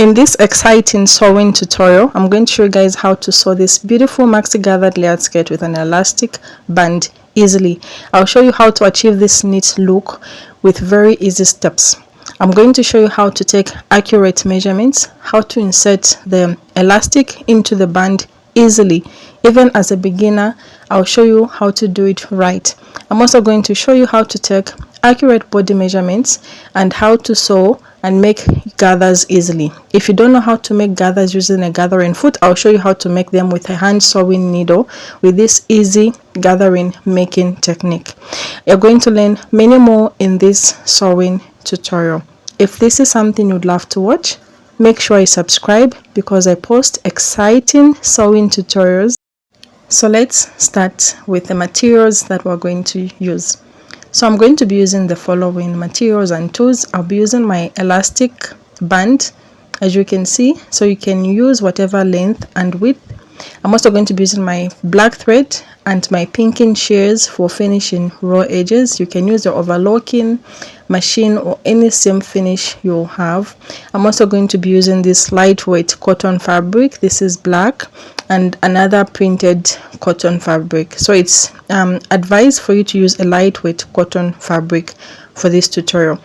In this exciting sewing tutorial, I'm going to show you guys how to sew this beautiful maxi gathered layered skirt with an elastic band easily. I'll show you how to achieve this neat look with very easy steps. I'm going to show you how to take accurate measurements, how to insert the elastic into the band easily. Even as a beginner, I'll show you how to do it right. I'm also going to show you how to take accurate body measurements and how to sew and make gathers easily. If you don't know how to make gathers using a gathering foot, I'll show you how to make them with a hand sewing needle with this easy gathering making technique. You're going to learn many more in this sewing tutorial. If this is something you'd love to watch, make sure you subscribe because I post exciting sewing tutorials. So let's start with the materials that we're going to use. So I'm going to be using the following materials and tools. I'll be using my elastic band, as you can see, so you can use whatever length and width. I'm also going to be using my black thread and my pinking shears for finishing raw edges. You can use your overlocking machine or any seam finish you'll have. I'm also going to be using this lightweight cotton fabric. This is black, and another printed cotton fabric. So it's advised for you to use a lightweight cotton fabric for this tutorial.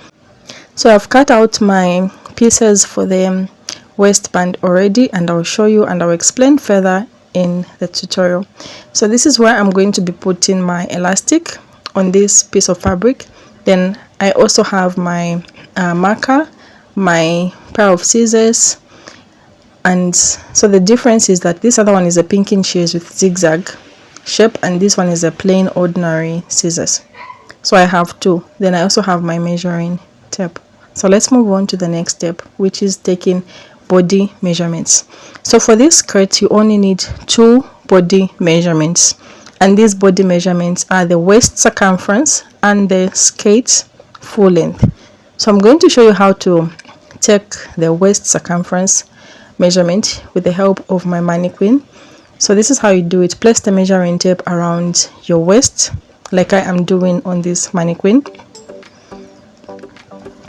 So I've cut out my pieces for the waistband already, and I'll show you and I'll explain further in the tutorial. So this is where I'm going to be putting my elastic on this piece of fabric. Then I also have my marker, my pair of scissors, and so the difference is that this other one is a pinking shears with zigzag shape, and this one is a plain ordinary scissors. So I have two. Then I also have my measuring tape. So let's move on to the next step, which is taking body measurements. So for this skirt, you only need 2 body measurements, and these body measurements are the waist circumference and the skirt full length. So I'm going to show you how to take the waist circumference measurement with the help of my mannequin. So this is how you do it. Place the measuring tape around your waist like I am doing on this mannequin.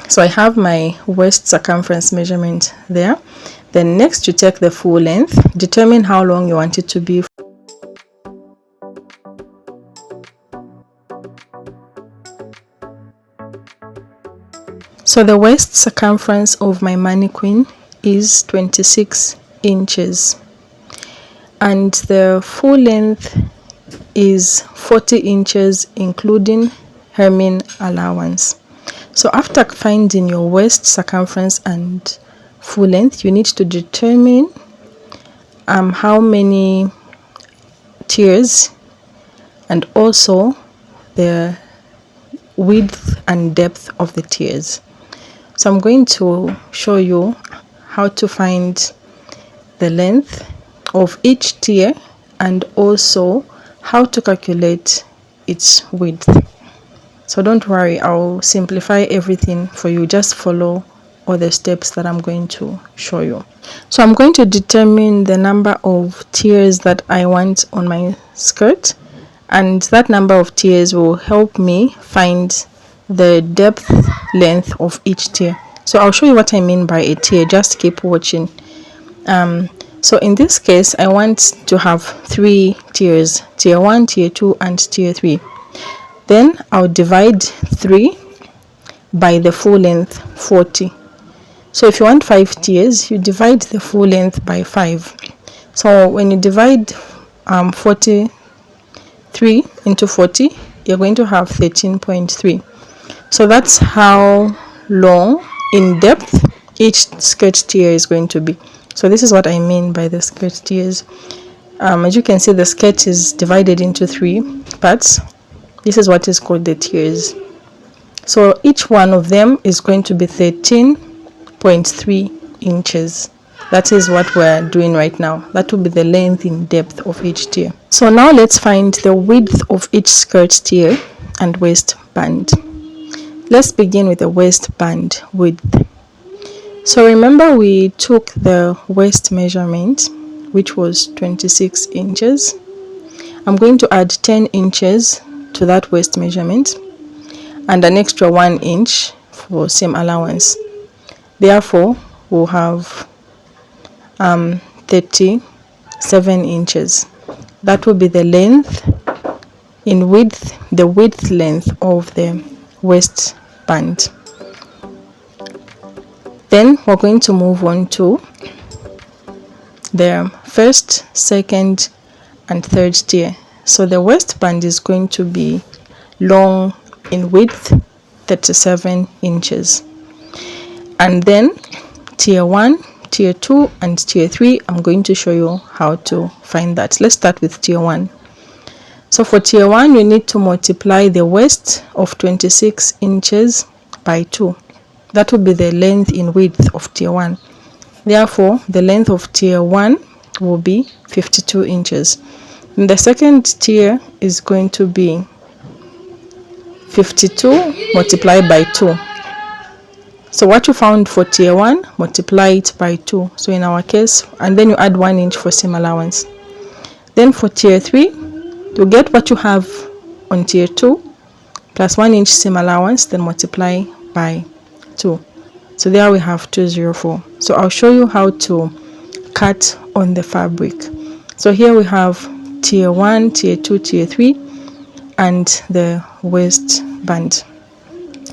So I have my waist circumference measurement there. Then next you take the full length, determine how long you want it to be. So the waist circumference of my mannequin is 26 inches and the full length is 40 inches including hemming allowance. So after finding your waist circumference and full length, you need to determine how many tiers and also the width and depth of the tiers. So I'm going to show you how to find the length of each tier and also how to calculate its width. So don't worry, I'll simplify everything for you. Just follow all the steps that I'm going to show you. So I'm going to determine the number of tiers that I want on my skirt, and that number of tiers will help me find the depth length of each tier. So I'll show you what I mean by a tier. Just keep watching. So in this case, I want to have 3 tiers: tier 1, tier 2, and tier 3. Then I'll divide 3 by the full length 40. So if you want 5 tiers, you divide the full length by 5. So when you divide 43 into 40, you're going to have 13.3. So that's how long in depth each skirt tier is going to be. So this is what I mean by the skirt tiers. As you can see, the skirt is divided into 3 parts. This is what is called the tiers. So each one of them is going to be 13.3 inches. That is what we're doing right now. That will be the length in depth of each tier. So now let's find the width of each skirt tier and waistband. Let's begin with the waistband width. So remember we took the waist measurement, which was 26 inches. I'm going to add 10 inches to that waist measurement and an extra 1 inch for seam allowance. Therefore, we'll have 37 inches. That will be the length in width, the width length of the waistband. Then we're going to move on to the first, second and third tier. So the waistband is going to be long in width, 37 inches. And then tier 1, tier 2 and tier 3, I'm going to show you how to find that. Let's start with tier 1. So for tier 1, you need to multiply the waist of 26 inches by 2. That will be the length in width of tier 1. Therefore, the length of tier 1 will be 52 inches. And the second tier is going to be 52 multiplied by 2. So what you found for tier 1, multiply it by 2. So in our case, and then you add 1 inch for seam allowance. Then for tier 3, to get what you have on tier 2 plus 1 inch seam allowance, then multiply by 2. So there we have 204. So I'll show you how to cut on the fabric. So here we have tier 1, tier 2, tier 3 and the waistband.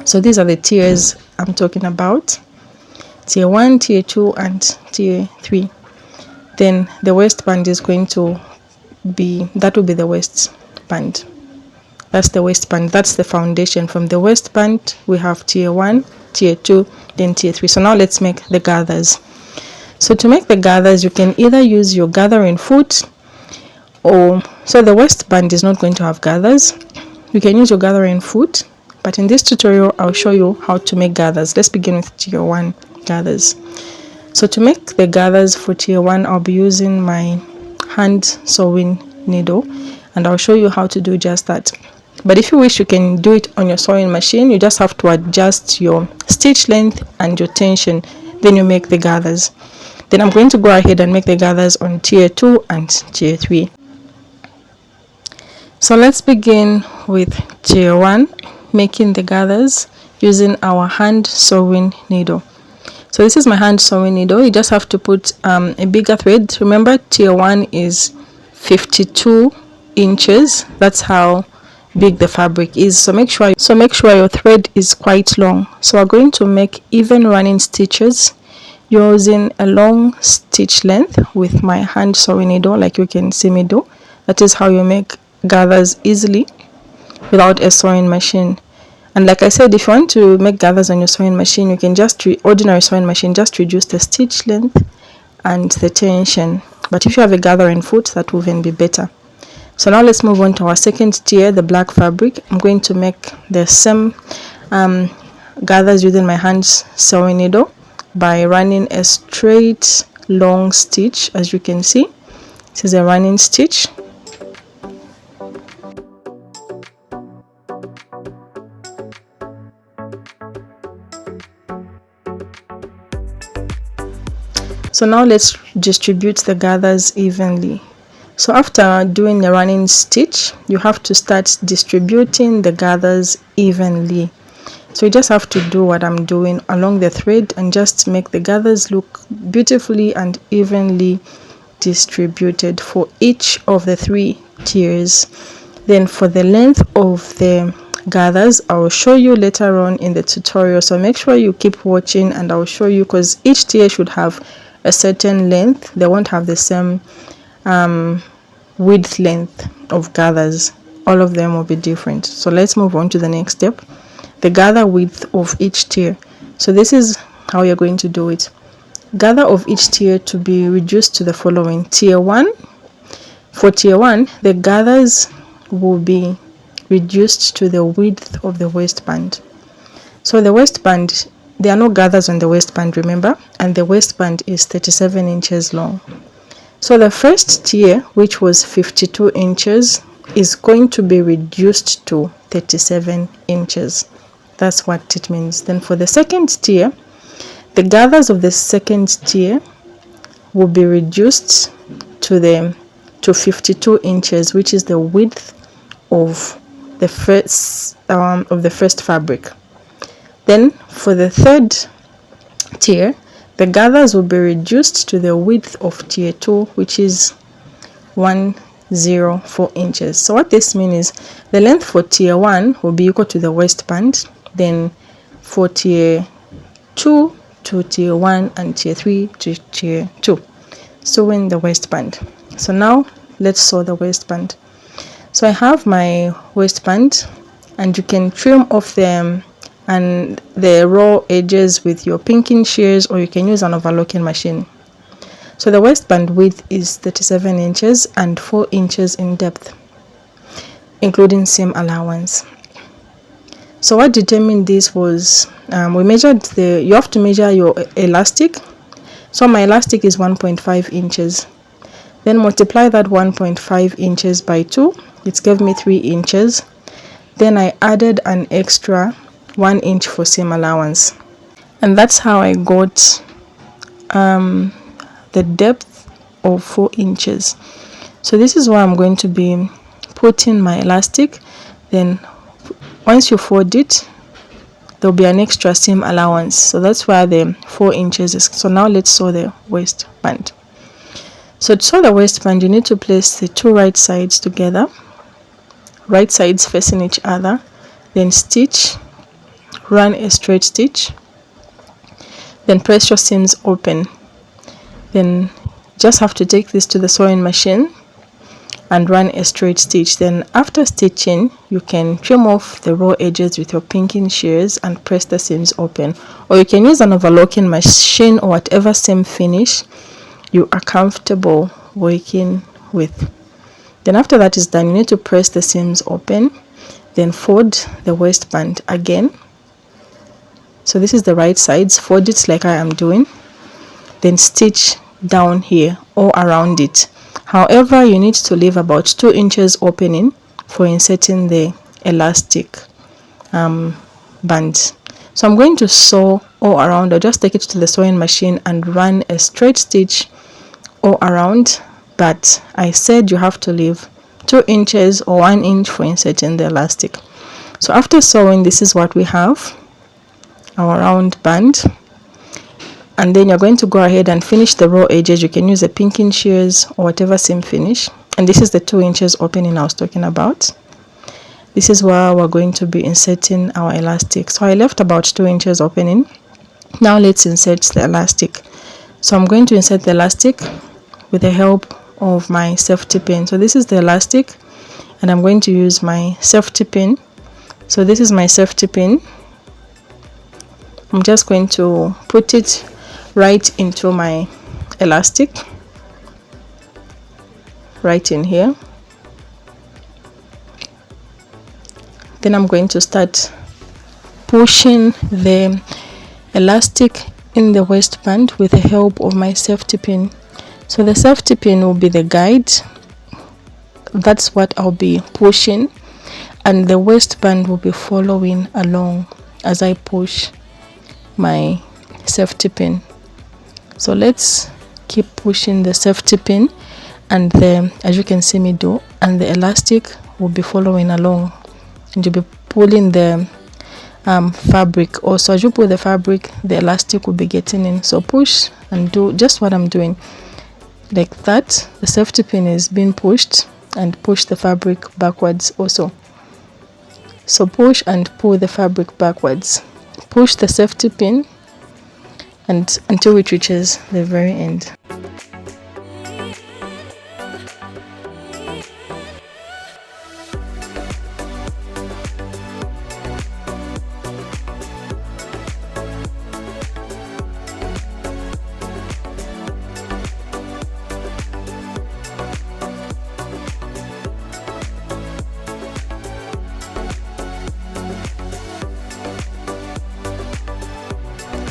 So these are the tiers I'm talking about: tier 1, tier 2 and tier 3. Then the waistband is going to be, that will be the waistband. That's the waistband. That's the foundation. From the waistband we have tier 1, tier 2, then tier 3. So now let's make the gathers. So to make the gathers, you can either use your gathering foot, or so the waistband is not going to have gathers. You can use your gathering foot, but in this tutorial I'll show you how to make gathers. Let's begin with tier 1 gathers. So to make the gathers for tier 1, I'll be using my hand sewing needle, and I'll show you how to do just that. But if you wish, you can do it on your sewing machine. You just have to adjust your stitch length and your tension, then you make the gathers. Then I'm going to go ahead and make the gathers on tier 2 and tier 3. So let's begin with tier 1, making the gathers using our hand sewing needle. So this is my hand sewing needle. You just have to put a bigger thread. Remember, tier 1 is 52 inches. That's how big the fabric is. So make sure your thread is quite long. So we're going to make even running stitches using a long stitch length with my hand sewing needle, like you can see me do. That is how you make gathers easily without a sewing machine. And like I said, if you want to make gathers on your sewing machine, you can just ordinary sewing machine, just reduce the stitch length and the tension. But if you have a gathering foot, that will even be better. So now let's move on to our second tier, the black fabric. I'm going to make the same gathers using my hand sewing needle by running a straight long stitch. As you can see, this is a running stitch. So now let's distribute the gathers evenly. So after doing the running stitch, you have to start distributing the gathers evenly. So you just have to do what I'm doing along the thread and just make the gathers look beautifully and evenly distributed for each of the 3 tiers. Then for the length of the gathers, I will show you later on in the tutorial. So make sure you keep watching and I'll show you, because each tier should have a certain length. They won't have the same width length of gathers. All of them will be different. So let's move on to the next step, the gather width of each tier. So this is how you're going to do it. Gather of each tier to be reduced to the following. Tier 1, for tier 1, the gathers will be reduced to the width of the waistband. So the waistband, there are no gathers on the waistband, remember, and the waistband is 37 inches long. So the first tier, which was 52 inches, is going to be reduced to 37 inches. That's what it means. Then for the second tier, the gathers of the second tier will be reduced to 52 inches, which is the width of the first fabric. Then for the third tier, the gathers will be reduced to the width of tier 2, which is 104 inches. So what this means is the length for tier 1 will be equal to the waistband, then for tier 2 to tier 1 and tier 3 to tier 2, sewing the waistband. So now let's sew the waistband. So I have my waistband, and you can trim off them and the raw edges with your pinking shears, or you can use an overlocking machine. So the waistband width is 37 inches and 4 inches in depth, including seam allowance. So what determined this was, we measured you have to measure your elastic. So my elastic is 1.5 inches. Then multiply that 1.5 inches by 2. It gave me 3 inches. Then I added an extra 1 inch for seam allowance. And that's how I got the depth of 4 inches. So this is where I'm going to be putting my elastic. Then once you fold it, there'll be an extra seam allowance. So that's where the 4 inches is. So now let's sew the waistband. So to sew the waistband, you need to place the two right sides together, right sides facing each other, then stitch, run a straight stitch, then press your seams open. Then just have to take this to the sewing machine and run a straight stitch. Then after stitching, you can trim off the raw edges with your pinking shears and press the seams open, or you can use an overlocking machine or whatever seam finish you are comfortable working with. Then after that is done, you need to press the seams open, then fold the waistband again. So this is the right sides, fold it like I am doing, then stitch down here or around it. However, you need to leave about 2 inches opening for inserting the elastic band. So I'm going to sew all around, or just take it to the sewing machine and run a straight stitch all around, but I said you have to leave 2 inches or 1 inch for inserting the elastic. So after sewing, this is what we have, our round band. And then you're going to go ahead and finish the raw edges. You can use a pinking shears or whatever seam finish. And this is the 2 inches opening I was talking about. This is where we're going to be inserting our elastic. So I left about 2 inches opening. Now let's insert the elastic. So I'm going to insert the elastic with the help of my safety pin. So this is the elastic, and I'm going to use my safety pin. So this is my safety pin. I'm just going to put it right into my elastic, right in here. Then I'm going to start pushing the elastic in the waistband with the help of my safety pin. So the safety pin will be the guide. That's what I'll be pushing, and the waistband will be following along as I push my safety pin. So let's keep pushing the safety pin, and as you can see me do, and the elastic will be following along, and you'll be pulling the fabric. Also, as you pull the fabric, the elastic will be getting in. So push and do just what I'm doing, like that. The safety pin is being pushed, and push the fabric backwards also. So push and pull the fabric backwards, push the safety pin, and until it reaches the very end.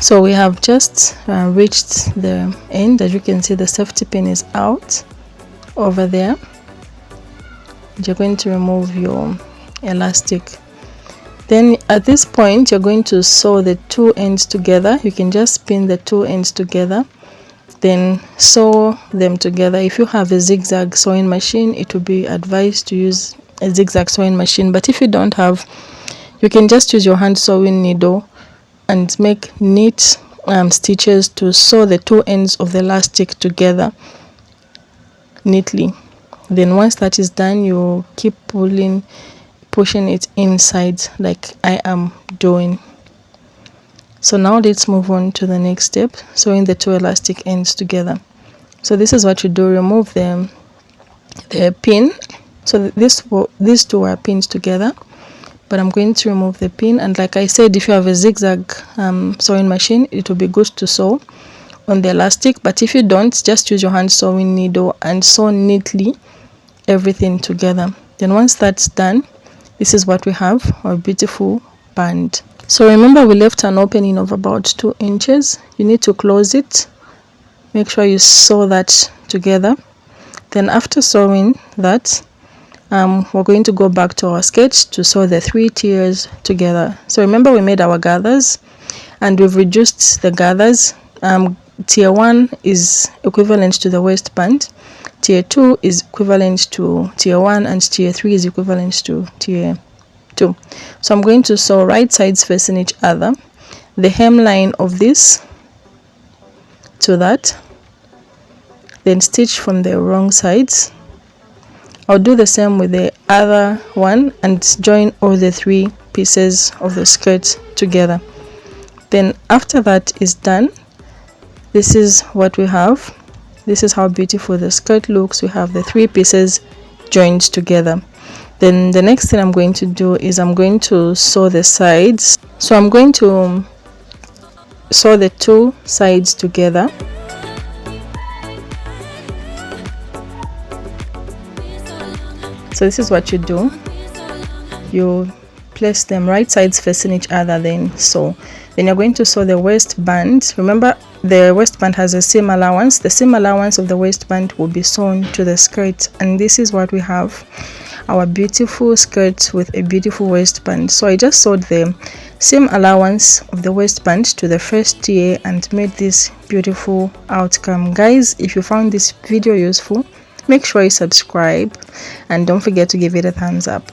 So we have just reached the end. As you can see, the safety pin is out over there. You're going to remove your elastic. Then at this point, you're going to sew the two ends together. You can just pin the two ends together, then sew them together. If you have a zigzag sewing machine, it would be advised to use a zigzag sewing machine, but if you don't have, you can just use your hand sewing needle and make neat stitches to sew the two ends of the elastic together neatly. Then once that is done, you keep pushing it inside like I am doing. So now let's move on to the next step, sewing the two elastic ends together. So this is what you do. Remove the pin. So these two are pinned together, but I'm going to remove the pin. And like I said, if you have a zigzag sewing machine, it will be good to sew on the elastic, but if you don't, just use your hand sewing needle and sew neatly everything together. Then once that's done, this is what we have, our beautiful band. So remember, we left an opening of about 2 inches. You need to close it. Make sure you sew that together. Then after sewing that, we're going to go back to our sketch to sew the 3 tiers together. So remember, we made our gathers and we've reduced the gathers. Tier 1 is equivalent to the waistband, tier 2 is equivalent to tier 1, and tier 3 is equivalent to tier 2. So I'm going to sew right sides facing each other, the hemline of this to that, then stitch from the wrong sides. I'll do the same with the other one and join all the 3 pieces of the skirt together. Then after that is done, this is what we have. This is how beautiful the skirt looks. We have the 3 pieces joined together. Then the next thing I'm going to do is I'm going to sew the sides. So I'm going to sew the 2 sides together. So this is what you do. You place them right sides facing each other, then sew. Then you're going to sew the waistband. Remember, the waistband has a seam allowance. The seam allowance of the waistband will be sewn to the skirt, and this is what we have, our beautiful skirt with a beautiful waistband. So I just sewed the seam allowance of the waistband to the first tier and made this beautiful outcome. Guys, if you found this video useful, make sure you subscribe and don't forget to give it a thumbs up.